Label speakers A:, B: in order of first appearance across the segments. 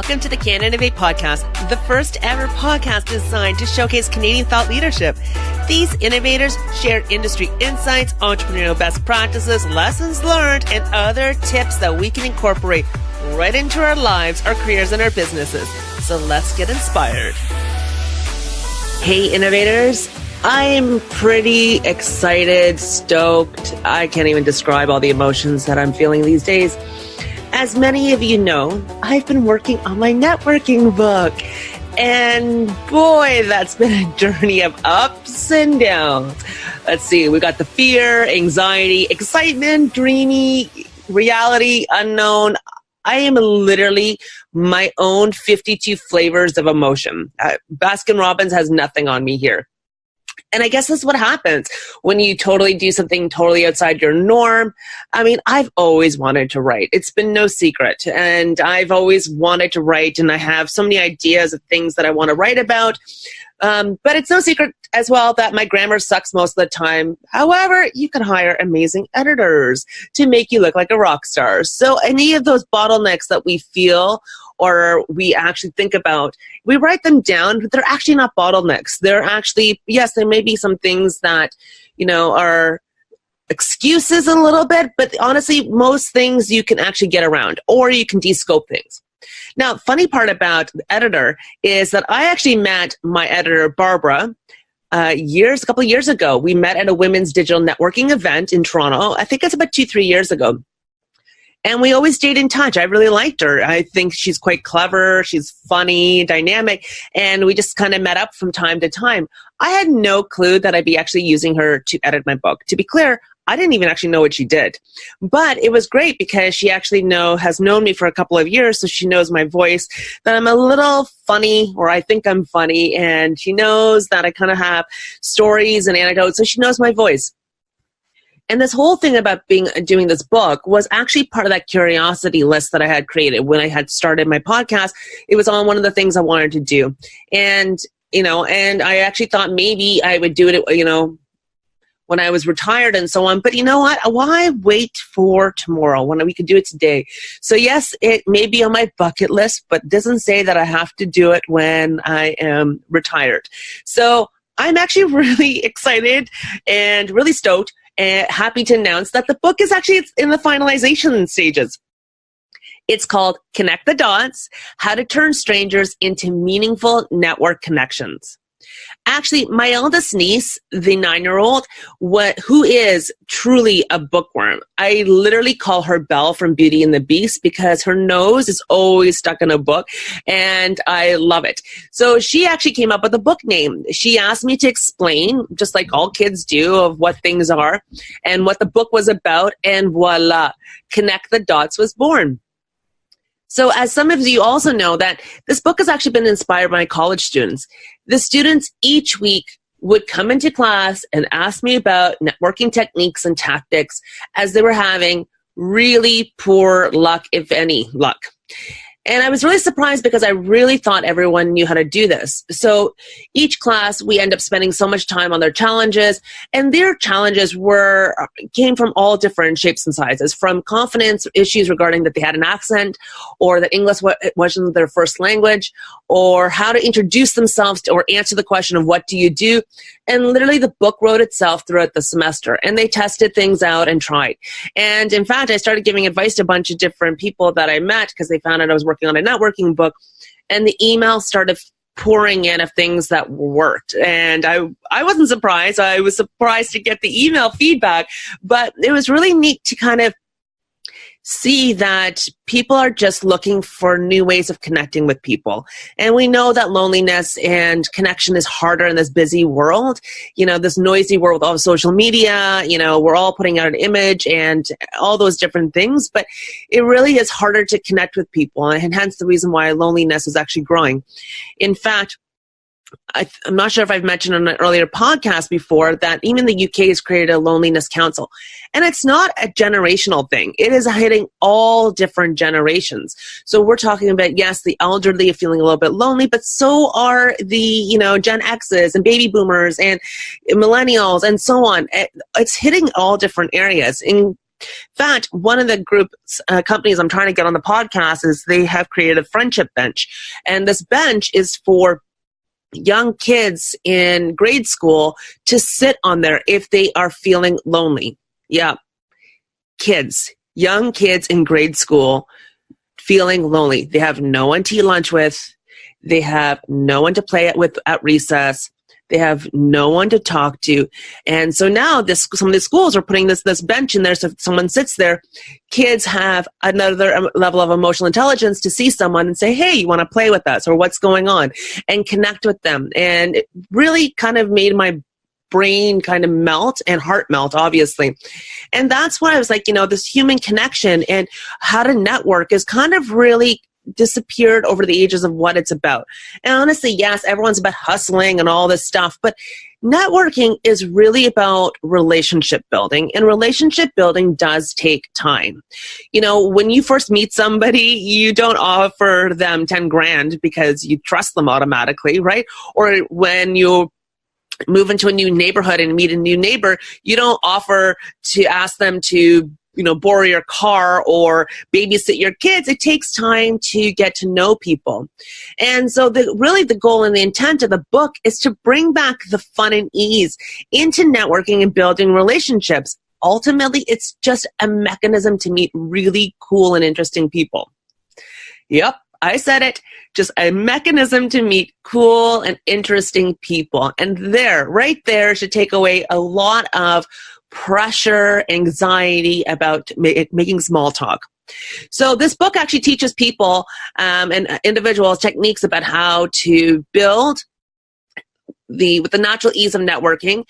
A: Welcome to the Can Innovate podcast, the first ever podcast designed to showcase Canadian thought leadership. These innovators share industry insights, entrepreneurial best practices, lessons learned, and other tips that we can incorporate right into our lives, our careers, and our businesses. So let's get inspired. Hey, innovators. I'm pretty excited, stoked. I can't even describe all the emotions that I'm feeling these days. As many of you know, I've been working on my networking book. And boy, that's been a journey of ups and downs. Let's see, we got the fear, anxiety, excitement, dreamy, reality, unknown. I am literally my own 52 flavors of emotion. Baskin-Robbins has nothing on me here. And I guess that's what happens when you totally do something totally outside your norm. I mean, I've always wanted to write. It's been no secret. And I've always wanted to write. And I have so many ideas of things that I want to write about. But it's no secret as well that my grammar sucks most of the time. However, you can hire amazing editors to make you look like a rock star. So any of those bottlenecks that we feel or we actually think about, we write them down, but they're actually not bottlenecks. They're actually, yes, there may be some things that, you know, are excuses a little bit, but honestly, most things you can actually get around, or you can de-scope things. Now, funny part about the editor is that I actually met my editor, Barbara, a couple of years ago. We met at a women's digital networking event in Toronto. I think it's about 2-3 years ago. And we always stayed in touch. I really liked her. I think she's quite clever. She's funny, dynamic. And we just kind of met up from time to time. I had no clue that I'd be actually using her to edit my book. To be clear, I didn't even actually know what she did. But it was great because she actually has known me for a couple of years, so she knows my voice, that I'm a little funny, or I think I'm funny, and she knows that I kind of have stories and anecdotes, so she knows my voice. And this whole thing about doing this book was actually part of that curiosity list that I had created when I had started my podcast. It was on one of the things I wanted to do. And, and I actually thought maybe I would do it, when I was retired and so on. But you know what? Why wait for tomorrow when we could do it today? So yes, it may be on my bucket list, but it doesn't say that I have to do it when I am retired. So I'm actually really excited and really stoked and happy to announce that the book is actually in the finalization stages. It's called Connect the Dots: How to Turn Strangers into Meaningful Network Connections. Actually, my eldest niece, the 9-year-old, who is truly a bookworm. I literally call her Belle from Beauty and the Beast because her nose is always stuck in a book, and I love it. So she actually came up with a book name. She asked me to explain, just like all kids do, of what things are and what the book was about, and voila, Connect the Dots was born. So as some of you also know, that this book has actually been inspired by college students. The students each week would come into class and ask me about networking techniques and tactics as they were having really poor luck, if any luck. And I was really surprised because I really thought everyone knew how to do this. So each class, we end up spending so much time on their challenges, and their challenges came from all different shapes and sizes, from confidence issues regarding that they had an accent, or that English wasn't their first language, or how to introduce themselves or answer the question of what do you do. And literally the book wrote itself throughout the semester, and they tested things out and tried. And in fact, I started giving advice to a bunch of different people that I met because they found out I was working on a networking book, and the email started pouring in of things that worked. And I wasn't surprised. I was surprised to get the email feedback, but it was really neat to kind of see that people are just looking for new ways of connecting with people. And we know that loneliness and connection is harder in this busy world, this noisy world of social media. We're all putting out an image and all those different things, but it really is harder to connect with people, and hence the reason why loneliness is actually growing. In fact, I'm not sure if I've mentioned on an earlier podcast before that even the UK has created a loneliness council. And it's not a generational thing. It is hitting all different generations. So we're talking about, yes, the elderly are feeling a little bit lonely, but so are the, Gen X's and baby boomers and millennials and so on. It's hitting all different areas, In fact, one of the groups, companies I'm trying to get on the podcast is they have created a friendship bench. And this bench is for young kids in grade school to sit on there if they are feeling lonely. Yeah, young kids in grade school feeling lonely. They have no one to eat lunch with. They have no one to play with at recess. They have no one to talk to. And so now some of the schools are putting this bench in there, so if someone sits there, kids have another level of emotional intelligence to see someone and say, hey, you want to play with us, or what's going on, and connect with them. And it really kind of made my brain kind of melt and heart melt, obviously. And that's why I was like, this human connection and how to network is kind of really disappeared over the ages of what it's about. And honestly, yes, everyone's about hustling and all this stuff, but networking is really about relationship building, and relationship building does take time. When you first meet somebody, you don't offer them 10 grand because you trust them automatically, right? Or when you move into a new neighborhood and meet a new neighbor, you don't offer to ask them to borrow your car or babysit your kids. It takes time to get to know people. And so the goal and the intent of the book is to bring back the fun and ease into networking and building relationships. Ultimately, it's just a mechanism to meet really cool and interesting people. Yep, I said it. Just a mechanism to meet cool and interesting people. And right there should take away a lot of pressure, anxiety about making small talk. So this book actually teaches people and individuals techniques about how to build with the natural ease of networking.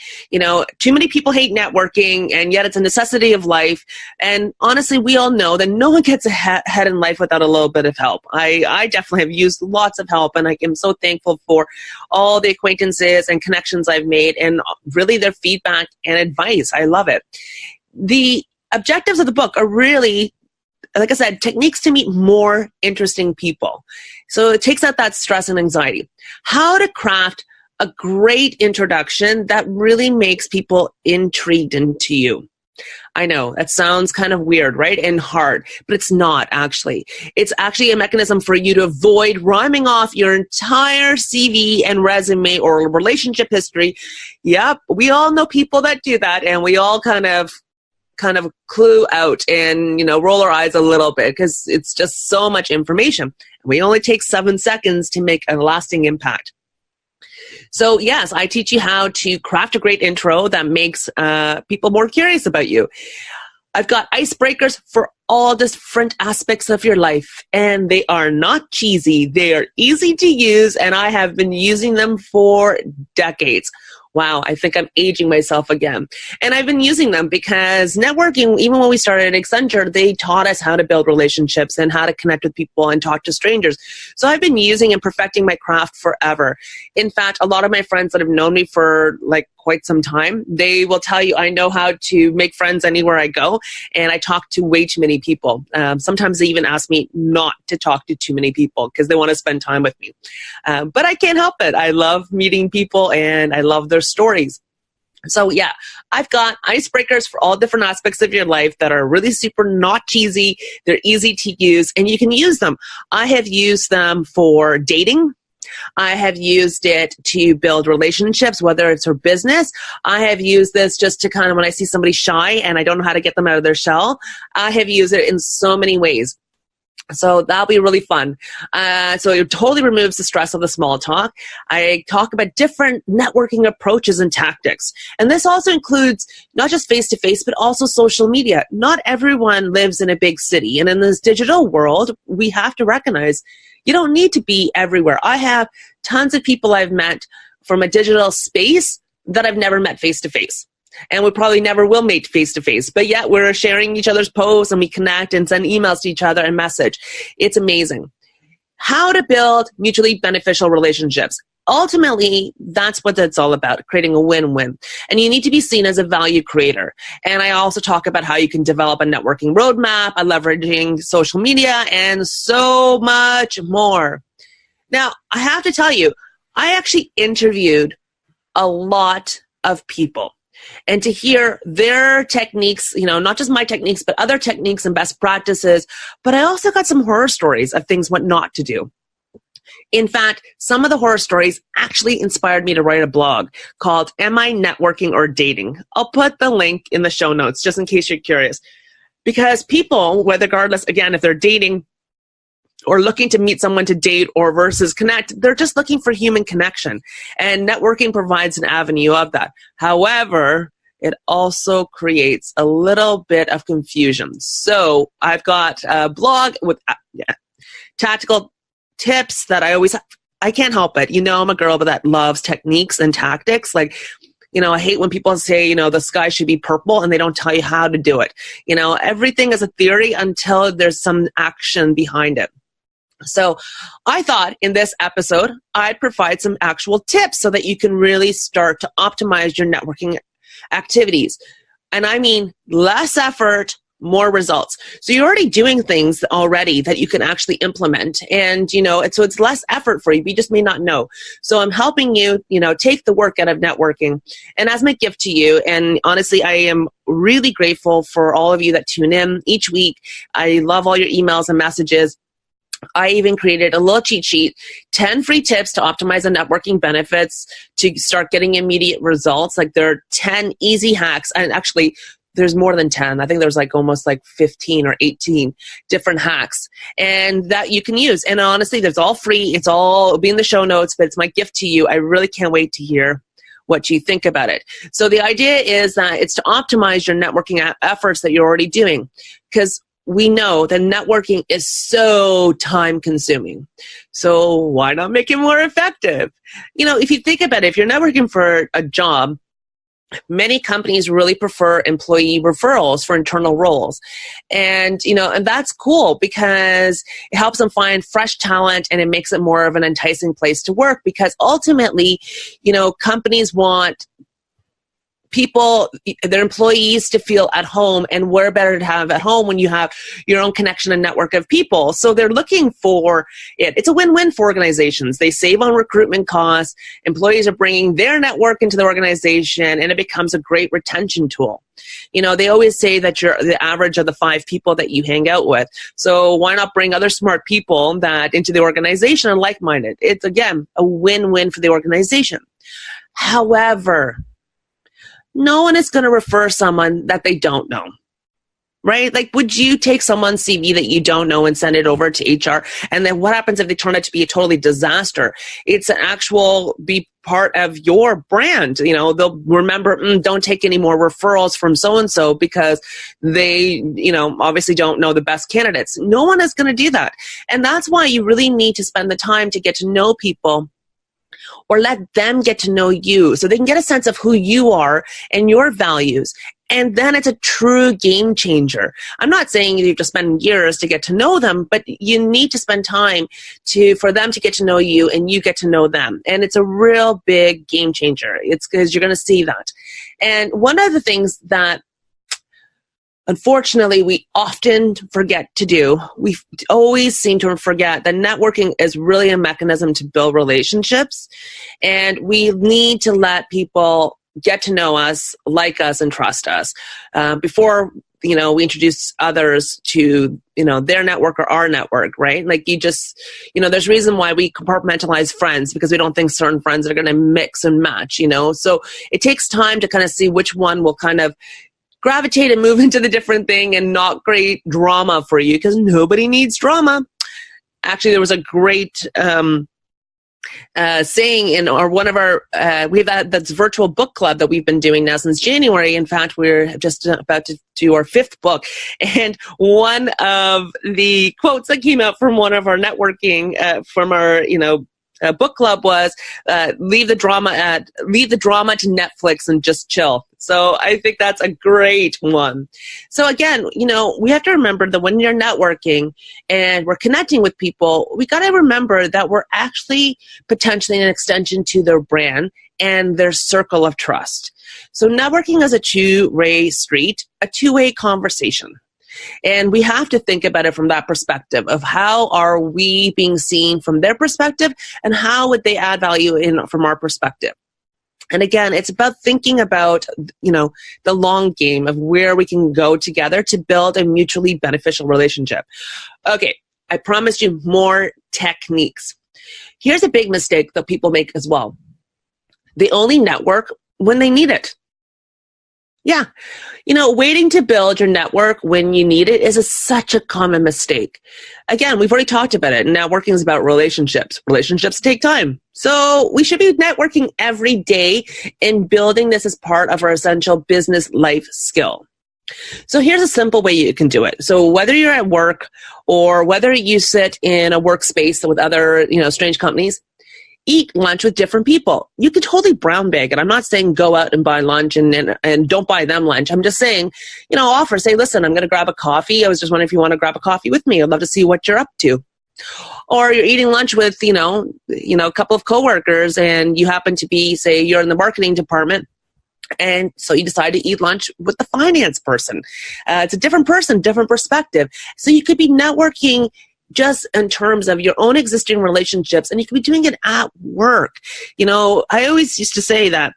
A: Too many people hate networking, and yet it's a necessity of life. And honestly, we all know that no one gets ahead in life without a little bit of help. I definitely have used lots of help, and I am so thankful for all the acquaintances and connections I've made, and really their feedback and advice. I love it. The objectives of the book are really, like I said, techniques to meet more interesting people. So it takes out that stress and anxiety. How to craft a great introduction that really makes people intrigued into you. I know that sounds kind of weird, right? And hard, but it's not actually. It's actually a mechanism for you to avoid rhyming off your entire CV and resume or relationship history. Yep, we all know people that do that, and we all kind of clue out and, roll our eyes a little bit because it's just so much information. We only take 7 seconds to make a lasting impact. So yes, I teach you how to craft a great intro that makes people more curious about you. I've got icebreakers for all different aspects of your life, and they are not cheesy. They are easy to use, and I have been using them for decades. Wow, I think I'm aging myself again. And I've been using them because networking, even when we started at Accenture, they taught us how to build relationships and how to connect with people and talk to strangers. So I've been using and perfecting my craft forever. In fact, a lot of my friends that have known me for quite some time, they will tell you I know how to make friends anywhere I go, and I talk to way too many people. Sometimes they even ask me not to talk to too many people because they want to spend time with me. But I can't help it. I love meeting people, and I love their stories. So yeah, I've got icebreakers for all different aspects of your life that are really super not cheesy. They're easy to use, and you can use them. I have used them for dating. I have used it to build relationships, whether it's for business. I have used this just to kind of, when I see somebody shy and I don't know how to get them out of their shell, I have used it in so many ways. So that'll be really fun. So it totally removes the stress of the small talk. I talk about different networking approaches and tactics. And this also includes not just face-to-face, but also social media. Not everyone lives in a big city. And in this digital world, we have to recognize you don't need to be everywhere. I have tons of people I've met from a digital space that I've never met face-to-face. And we probably never will meet face-to-face. But yet we're sharing each other's posts, and we connect and send emails to each other and message. It's amazing. How to build mutually beneficial relationships. Ultimately, that's what it's all about, creating a win-win. And you need to be seen as a value creator. And I also talk about how you can develop a networking roadmap, leveraging social media, and so much more. Now, I have to tell you, I actually interviewed a lot of people. and to hear their techniques, not just my techniques, but other techniques and best practices. But I also got some horror stories of things what not to do. In fact, some of the horror stories actually inspired me to write a blog called Am I Networking or Dating? I'll put the link in the show notes just in case you're curious. Because people, whether regardless, again, if they're dating or looking to meet someone to date or versus connect, they're just looking for human connection. And networking provides an avenue of that. However, it also creates a little bit of confusion. So I've got a blog with tactical tips that I can't help it. I'm a girl that loves techniques and tactics. Like, I hate when people say, the sky should be purple and they don't tell you how to do it. Everything is a theory until there's some action behind it. So I thought in this episode, I'd provide some actual tips so that you can really start to optimize your networking activities. And I mean, less effort, more results. So you're already doing things already that you can actually implement. And, so it's less effort for you, but you just may not know. So I'm helping you, take the work out of networking. And as my gift to you, and honestly, I am really grateful for all of you that tune in each week. I love all your emails and messages. I even created a little cheat sheet, 10 free tips to optimize the networking benefits to start getting immediate results. Like there are 10 easy hacks. And actually, there's more than 10. I think there's almost 15 or 18 different hacks and that you can use. And honestly, there's all free. It'll be in the show notes, but it's my gift to you. I really can't wait to hear what you think about it. So the idea is that it's to optimize your networking efforts that you're already doing, because we know that networking is so time consuming. So why not make it more effective? If you think about it, if you're networking for a job, many companies really prefer employee referrals for internal roles. And, and that's cool because it helps them find fresh talent and it makes it more of an enticing place to work, because ultimately, companies want people, their employees, to feel at home, and where better to have at home when you have your own connection and network of people. So they're looking for it. It's a win-win for organizations. They save on recruitment costs. Employees are bringing their network into the organization, and it becomes a great retention tool. They always say that you're the average of the 5 people that you hang out with. So why not bring other smart people that into the organization and like-minded? It's, again, a win-win for the organization. However, no one is going to refer someone that they don't know, right? Would you take someone's CV that you don't know and send it over to HR? And then what happens if they turn out to be a totally disaster? It's an actual be part of your brand. They'll remember, don't take any more referrals from so-and-so because they, obviously don't know the best candidates. No one is going to do that. And that's why you really need to spend the time to get to know people, or let them get to know you so they can get a sense of who you are and your values. And then it's a true game changer. I'm not saying you have to spend years to get to know them, but you need to spend time for them to get to know you and you get to know them. And it's a real big game changer. It's because you're going to see that. And one of the things that unfortunately, we often forget to do. We always seem to forget that networking is really a mechanism to build relationships. And we need to let people get to know us, like us, and trust us before, we introduce others to, their network or our network, right? There's a reason why we compartmentalize friends, because we don't think certain friends are going to mix and match, So it takes time to kind of see which one will kind of gravitate and move into the different thing and not create drama for you, because nobody needs drama. Actually, there was a great saying in one of our, we have that's virtual book club that we've been doing now since January. In fact, we're just about to do our 5th book. And one of the quotes that came out from one of our networking, from our, book club was, leave the drama to Netflix and just chill. So I think that's a great one. So again, we have to remember that when you're networking and we're connecting with people, we got to remember that we're actually potentially an extension to their brand and their circle of trust. So networking is a two-way street, a two-way conversation. And we have to think about it from that perspective of how are we being seen from their perspective and how would they add value in from our perspective. And again, it's about thinking about, the long game of where we can go together to build a mutually beneficial relationship. Okay, I promised you more techniques. Here's a big mistake that people make as well. They only network when they need it. Yeah. Waiting to build your network when you need it is such a common mistake. Again, we've already talked about it. Networking is about relationships. Relationships take time. So we should be networking every day and building this as part of our essential business life skill. So here's a simple way you can do it. So whether you're at work or whether you sit in a workspace with other, strange companies, eat lunch with different people. You could totally brown bag it. I'm not saying go out and buy lunch and don't buy them lunch. I'm just saying, offer, say, listen, I'm going to grab a coffee. I was just wondering if you want to grab a coffee with me. I'd love to see what you're up to. Or you're eating lunch with, a couple of coworkers and you happen to be, say, you're in the marketing department. And so you decide to eat lunch with the finance person. It's a different person, different perspective. So you could be networking just in terms of your own existing relationships, and you could be doing it at work. I always used to say that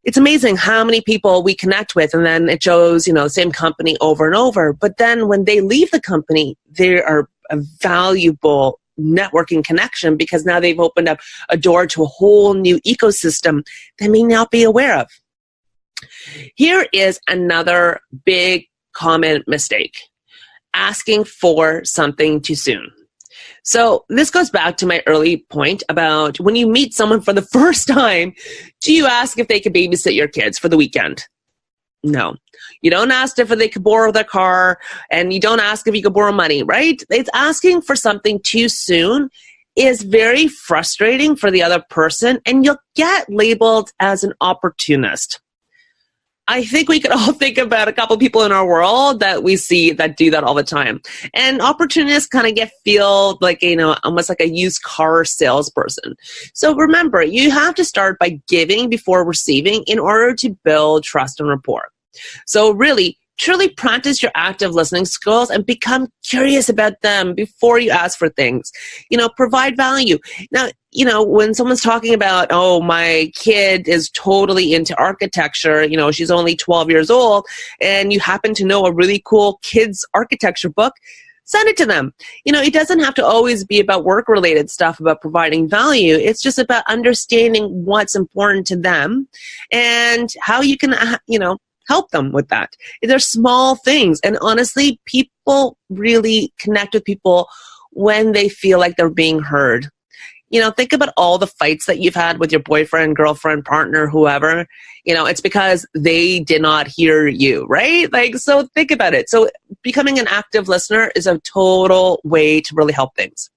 A: it's amazing how many people we connect with, and then it shows, the same company over and over. But then when they leave the company, they are a valuable networking connection because now they've opened up a door to a whole new ecosystem they may not be aware of. Here is another big common mistake. Asking for something too soon. So this goes back to my early point about when you meet someone for the first time, do you ask if they could babysit your kids for the weekend? No. You don't ask if they could borrow their car, and you don't ask if you could borrow money, right? It's asking for something too soon is very frustrating for the other person, and you'll get labeled as an opportunist. I think we could all think about a couple people in our world that we see that do that all the time. And opportunists kind of feel like, almost like a used car salesperson. So remember, you have to start by giving before receiving in order to build trust and rapport. So really, truly practice your active listening skills and become curious about them before you ask for things. Provide value. Now, when someone's talking about, oh, my kid is totally into architecture, she's only 12 years old, and you happen to know a really cool kids architecture book, send it to them. It doesn't have to always be about work-related stuff, about providing value. It's just about understanding what's important to them and how you can, help them with that. They're small things. And honestly, people really connect with people when they feel like they're being heard. Think about all the fights that you've had with your boyfriend, girlfriend, partner, whoever. It's because they did not hear you, right? So think about it. So becoming an active listener is a total way to really help things.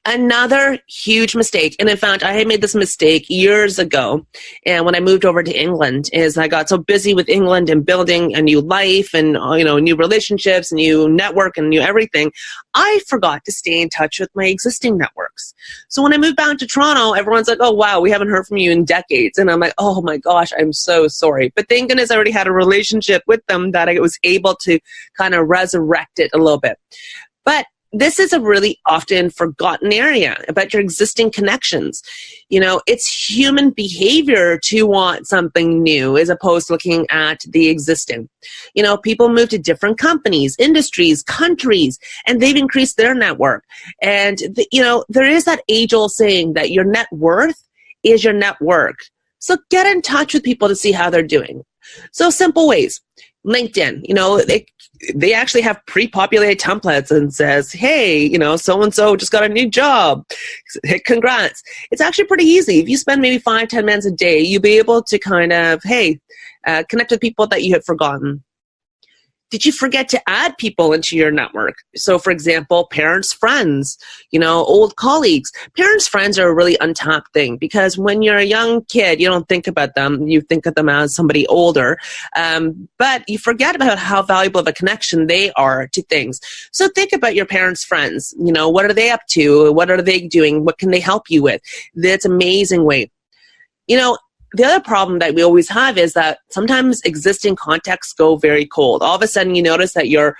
A: Another huge mistake, and in fact, I had made this mistake years ago, and when I moved over to England, is I got so busy with England and building a new life and new relationships, new network, and new everything, I forgot to stay in touch with my existing networks. So when I moved back to Toronto, everyone's like, "Oh wow, we haven't heard from you in decades," and I'm like, "Oh my gosh, I'm so sorry." But thank goodness I already had a relationship with them that I was able to kind of resurrect it a little bit. But this is a really often forgotten area about your existing connections. It's human behavior to want something new as opposed to looking at the existing. People move to different companies, industries, countries, and they've increased their network. And, there is that age-old saying that your net worth is your network. So get in touch with people to see how they're doing. So simple ways. LinkedIn, they actually have pre-populated templates and says, hey, so-and-so just got a new job. Hit congrats. It's actually pretty easy. If you spend maybe 5-10 minutes a day, you'll be able to kind of, connect with people that you had forgotten. Did you forget to add people into your network? So, for example, parents, friends, old colleagues. Parents, friends are a really untapped thing because when you're a young kid, you don't think about them. You think of them as somebody older, but you forget about how valuable of a connection they are to things. So think about your parents' friends. What are they up to? What are they doing? What can they help you with? That's an amazing way. The other problem that we always have is that sometimes existing contacts go very cold. All of a sudden, you notice that your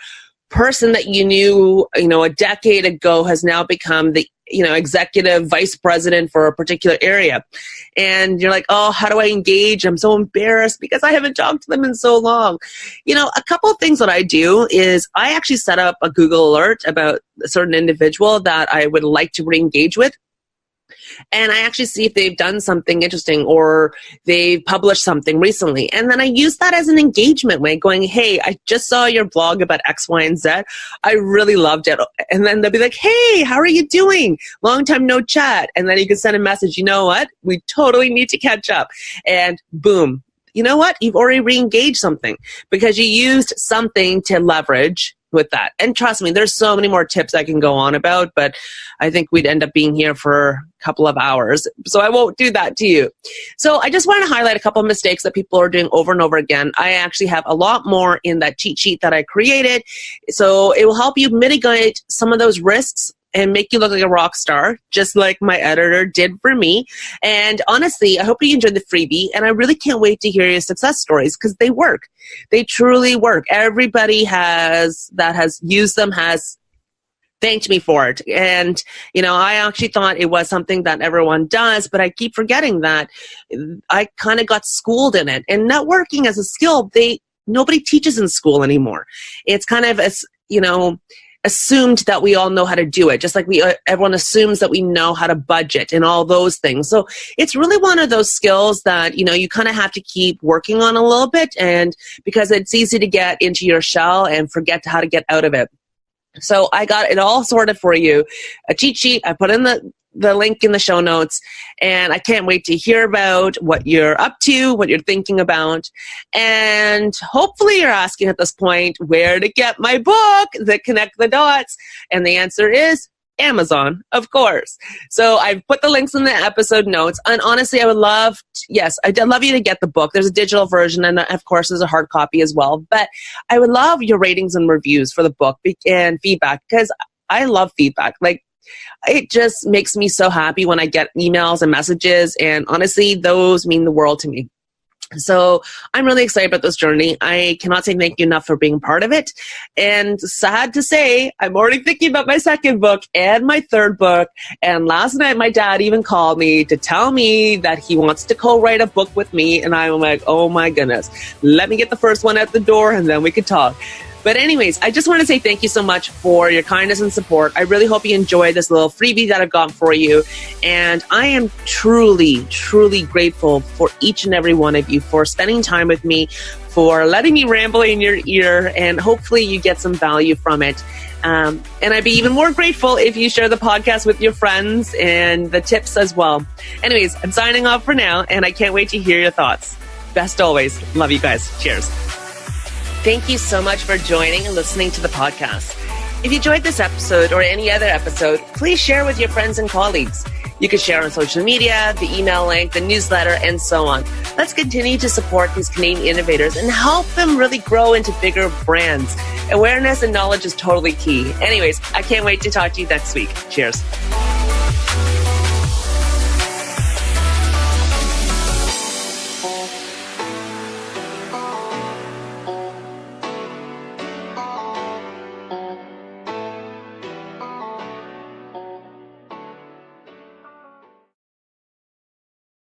A: person that you knew, a decade ago has now become the executive vice president for a particular area. And you're like, oh, how do I engage? I'm so embarrassed because I haven't talked to them in so long. A couple of things that I do is I actually set up a Google alert about a certain individual that I would like to re-engage with. And I actually see if they've done something interesting or they've published something recently. And then I use that as an engagement way, going, hey, I just saw your blog about X, Y, and Z. I really loved it. And then they'll be like, hey, how are you doing? Long time no chat. And then you can send a message, you know what? We totally need to catch up. And boom. You know what? You've already re-engaged something because you used something to leverage with that. And trust me, there's so many more tips I can go on about, but I think we'd end up being here for a couple of hours. So I won't do that to you. So I just want to highlight a couple of mistakes that people are doing over and over again. I actually have a lot more in that cheat sheet that I created. So it will help you mitigate some of those risks and make you look like a rock star, just like my editor did for me. And honestly, I hope you enjoyed the freebie, and I really can't wait to hear your success stories because they work. They truly work. Everybody that has used them has thanked me for it. And, I actually thought it was something that everyone does, but I keep forgetting that I kind of got schooled in it. And networking as a skill, nobody teaches in school anymore. It's kind of, assumed that we all know how to do it, just like everyone assumes that we know how to budget and all those things. So it's really one of those skills that you kind of have to keep working on a little bit, and because it's easy to get into your shell and forget how to get out of it. So I got it all sorted for you, a cheat sheet. I put in the link in the show notes, and I can't wait to hear about what you're up to, what you're thinking about. And hopefully you're asking at this point where to get my book that connect the dots. And the answer is Amazon, of course. So I've put the links in the episode notes. And honestly, I'd love you to get the book. There's a digital version, and of course there's a hard copy as well. But I would love your ratings and reviews for the book and feedback, because I love feedback. It just makes me so happy when I get emails and messages, and honestly, those mean the world to me. So I'm really excited about this journey. I cannot say thank you enough for being part of it. And sad to say, I'm already thinking about my second book and my third book. And last night, my dad even called me to tell me that he wants to co-write a book with me. And I'm like, oh my goodness, let me get the first one out the door and then we could talk. But anyways, I just want to say thank you so much for your kindness and support. I really hope you enjoyed this little freebie that I've got for you. And I am truly, truly grateful for each and every one of you for spending time with me, for letting me ramble in your ear, and hopefully you get some value from it. And I'd be even more grateful if you share the podcast with your friends and the tips as well. Anyways, I'm signing off for now, and I can't wait to hear your thoughts. Best always. Love you guys. Cheers. Thank you so much for joining and listening to the podcast. If you enjoyed this episode or any other episode, please share with your friends and colleagues. You can share on social media, the email link, the newsletter, and so on. Let's continue to support these Canadian innovators and help them really grow into bigger brands. Awareness and knowledge is totally key. Anyways, I can't wait to talk to you next week. Cheers.